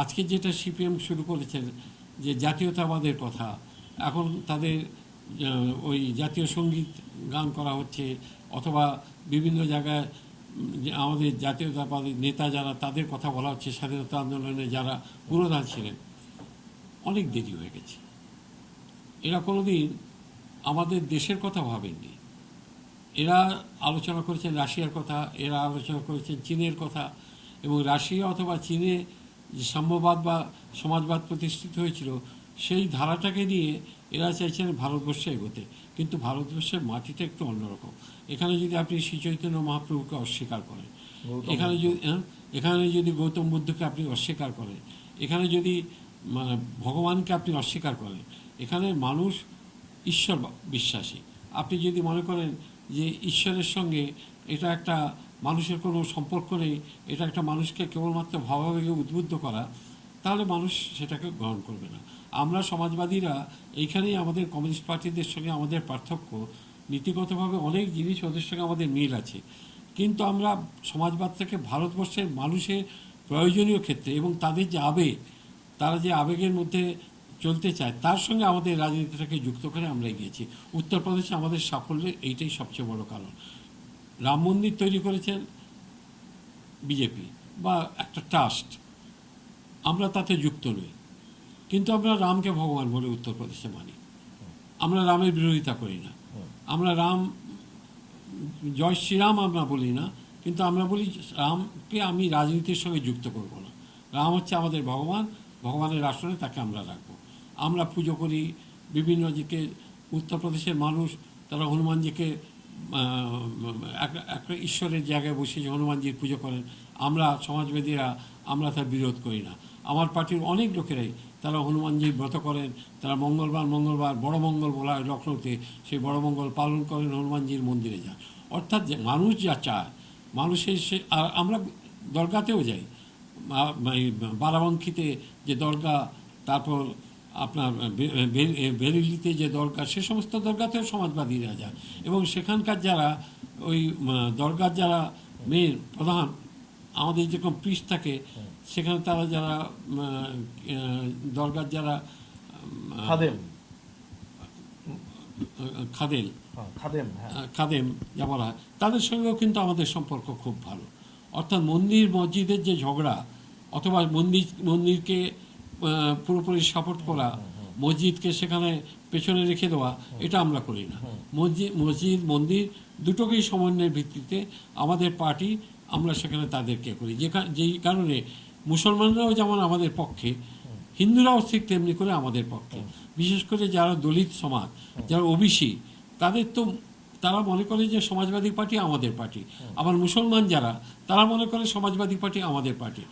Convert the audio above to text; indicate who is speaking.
Speaker 1: আজকে যেটা সিপিএম শুরু করেছেন যে জাতীয়তাবাদের কথা, এখন তাদের ওই জাতীয় সঙ্গীত গান করা হচ্ছে, অথবা বিভিন্ন জায়গায় যে আমাদের জাতীয়তাবাদী নেতা যারা তাদের কথা বলা হচ্ছে, স্বাধীনতা আন্দোলনে যারা পুরোধান ছিলেন। অনেক দেরি হয়ে গেছে। এরা কোনোদিন আমাদের দেশের কথা ভাবেননি। এরা আলোচনা করেছেন রাশিয়ার কথা, এরা আলোচনা করেছেন চীনের কথা, এবং রাশিয়া অথবা চীনে যে সাম্যবাদ বা সমাজবাদ প্রতিষ্ঠিত হয়েছিল সেই ধারাটাকে নিয়ে এরা চাইছেন ভারতবর্ষে এগোতে। কিন্তু ভারতবর্ষের মাটিটা একটু অন্যরকম। এখানে যদি আপনি শ্রী চৈতন্য মহাপ্রভুকে অস্বীকার করেন, এখানে যদি গৌতম বুদ্ধকে আপনি অস্বীকার করেন, এখানে যদি ভগবানকে আপনি অস্বীকার করেন, এখানে মানুষ ঈশ্বর বিশ্বাসী। আপনি যদি মনে করেন যে ঈশ্বরের সঙ্গে এটা একটা মানুষের কোনো সম্পর্ক নেই, এটা একটা মানুষকে কেবলমাত্র ভাবাবেগে উদ্বুদ্ধ করা, তাহলে মানুষ সেটাকে গ্রহণ করবে না। আমরা সমাজবাদীরা এইখানেই আমাদের কমিউনিস্ট পার্টিদের সঙ্গে আমাদের পার্থক্য। নীতিগতভাবে অনেক জিনিস ওদের সঙ্গে আমাদের মিল আছে, কিন্তু আমরা সমাজবাদটাকে ভারতবর্ষের মানুষের প্রয়োজনীয় ক্ষেত্রে এবং তাদের যে আবেগ, তারা যে আবেগের মধ্যে চলতে চায় তার সঙ্গে আমাদের রাজনীতিটাকে যুক্ত করে আমরা এগিয়েছি। উত্তরপ্রদেশে আমাদের সাফল্যের এইটাই সবচেয়ে বড় কারণ। রাম মন্দির তৈরি করেছেন বিজেপি বা একটা ট্রাস্ট, আমরা তাতে যুক্ত নই, কিন্তু আমরা রামকে ভগবান বলে উত্তরপ্রদেশে মানি। আমরা রামের বিরোধিতা করি না, আমরা রাম জয় শ্রীরাম আমরা বলি না, কিন্তু আমরা বলি রামকে আমি রাজনীতির সঙ্গে যুক্ত করব না। রাম হচ্ছে আমাদের ভগবান, ভগবানের আসনে তাকে আমরা রাখবো। আমরা পুজো করি বিভিন্ন দিকে। উত্তরপ্রদেশের মানুষ তারা হনুমানজিকে একটা ঈশ্বরের জায়গায় বসে যে হনুমানজির পুজো করেন, আমরা সমাজবাদীরা আমরা তার বিরোধ করি না। আমার পার্টির অনেক লোকেরাই তারা হনুমানজির ব্রত করেন, তারা মঙ্গলবার বড় মঙ্গল বলা হয় লখনৌতে, সেই বড় মঙ্গল পালন করেন, হনুমানজির মন্দিরে যান। অর্থাৎ যে মানুষ যা চায় মানুষের সে, আর আমরা দরগাতেও যাই, বারাবঙ্কিতে যে দরগা, তারপর আপনার বেরেলিতে যে দরগা, সে সমস্ত দরগাতেও সমাজবাদীরা যায়, এবং সেখানকার যারা ওই দরগার যারা মেন প্রধান আমাদের যেরকম প্রিস্ট থাকে, সেখানে তারা যারা দরগার যারা খাদেম যা বলা হয়, তাদের সঙ্গেও কিন্তু আমাদের সম্পর্ক খুব ভালো। অর্থাৎ মন্দির মসজিদের যে ঝগড়া, অথবা মন্দিরকে পুরোপুরি সাপোর্ট করা, মসজিদকে সেখানে পেছনে রেখে দেওয়া, এটা আমরা করি না। মসজিদ মন্দির দুটোকেই সমন্বয়ের ভিত্তিতে আমাদের পার্টি, আমরা সেখানে তাদেরকে করি। যেই কারণে মুসলমানরাও যেমন আমাদের পক্ষে, হিন্দুরাও ঠিক তেমনি করে আমাদের পক্ষে। বিশেষ করে যারা দলিত সমাজ, যারা ওবিসি, তারা মনে করে যে সমাজবাদী পার্টি আমাদের পার্টি। আবার মুসলমান যারা, তারা মনে করে সমাজবাদী পার্টি আমাদের পার্টি।